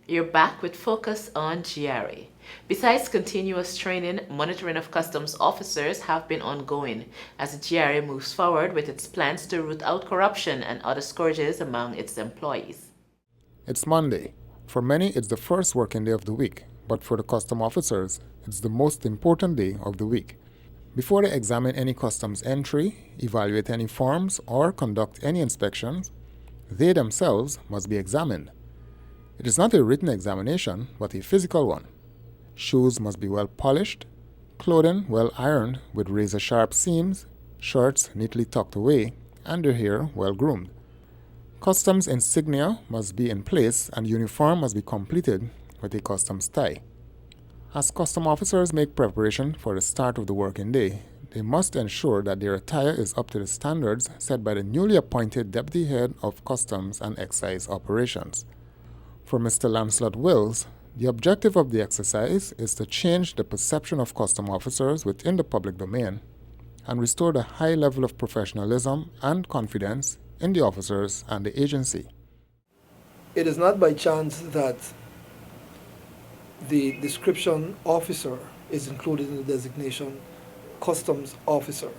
You're back with Focus on GRA. Besides continuous training, monitoring of customs officers have been ongoing as the GRA moves forward with its plans to root out corruption and other scourges among its employees. It's Monday. For many, it's the first working day of the week, but for the custom officers, it's the most important day of the week. Before they examine any customs entry, evaluate any forms, or conduct any inspections, they themselves must be examined. It is not a written examination, but a physical one. Shoes must be well polished, clothing well ironed with razor-sharp seams, shirts neatly tucked away, and their hair well groomed. Customs insignia must be in place and uniform must be completed with a customs tie. As custom officers make preparation for the start of the working day, they must ensure that their attire is up to the standards set by the newly appointed Deputy Head of Customs and Excise Operations. For Mr. Lancelot Wills, the objective of the exercise is to change the perception of custom officers within the public domain and restore the high level of professionalism and confidence in the officers and the agency. It is not by chance that the description officer is included in the designation customs officer.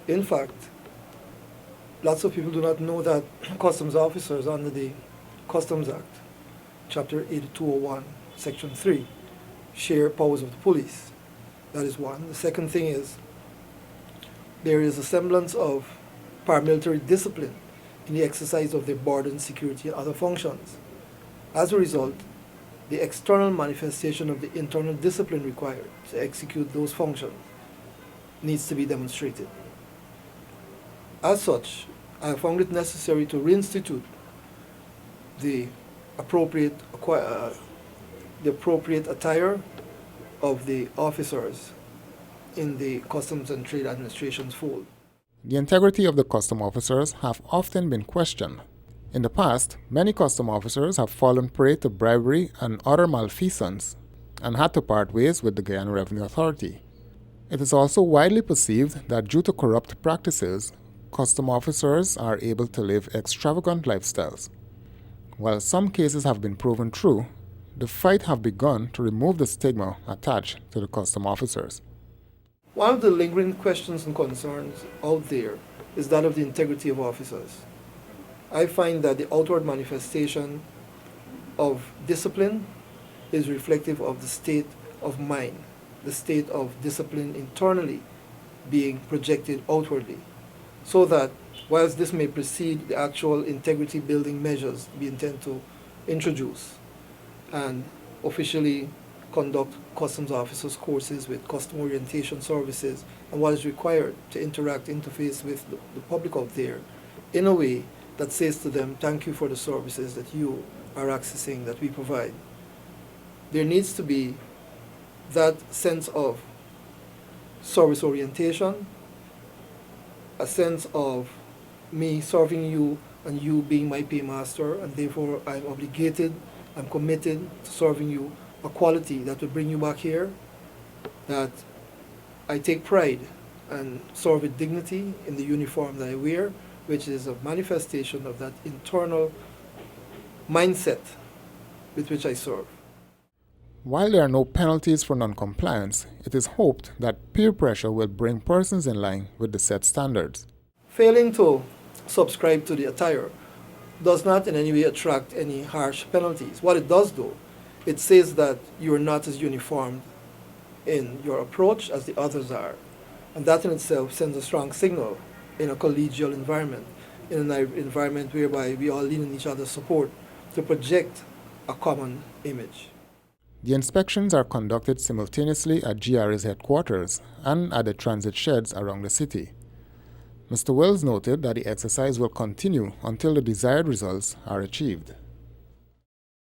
In fact, lots of people do not know that customs officers under the Customs Act, Chapter 8201, Section 3, share powers of the police. That is one. The second thing is there is a semblance of paramilitary discipline in the exercise of their border and security and other functions. As a result, the external manifestation of the internal discipline required to execute those functions needs to be demonstrated. As such, I have found it necessary to reinstitute the appropriate attire of the officers in the Customs and Trade Administration's fold. The integrity of the custom officers have often been questioned. In the past, many custom officers have fallen prey to bribery and other malfeasance and had to part ways with the Guyana Revenue Authority. It is also widely perceived that due to corrupt practices, custom officers are able to live extravagant lifestyles. While some cases have been proven true, the fight have begun to remove the stigma attached to the custom officers. One of the lingering questions and concerns out there is that of the integrity of officers. I find that the outward manifestation of discipline is reflective of the state of mind, the state of discipline internally being projected outwardly, so that whilst this may precede the actual integrity building measures we intend to introduce and officially conduct customs officers courses with custom orientation services and what is required to interface with the public out there in a way that says to them, thank you for the services that you are accessing, that we provide. There needs to be that sense of service orientation, a sense of me serving you and you being my paymaster, and therefore I'm obligated, I'm committed to serving you, a quality that will bring you back here, that I take pride and serve with dignity in the uniform that I wear, which is a manifestation of that internal mindset with which I serve. While there are no penalties for non-compliance, it is hoped that peer pressure will bring persons in line with the set standards. Failing to subscribe to the attire does not in any way attract any harsh penalties. What it does do, it says that you are not as uniformed in your approach as the others are. And that in itself sends a strong signal in a collegial environment, in an environment whereby we all lean on each other's support to project a common image. The inspections are conducted simultaneously at GRA's headquarters and at the transit sheds around the city. Mr. Wells noted that the exercise will continue until the desired results are achieved.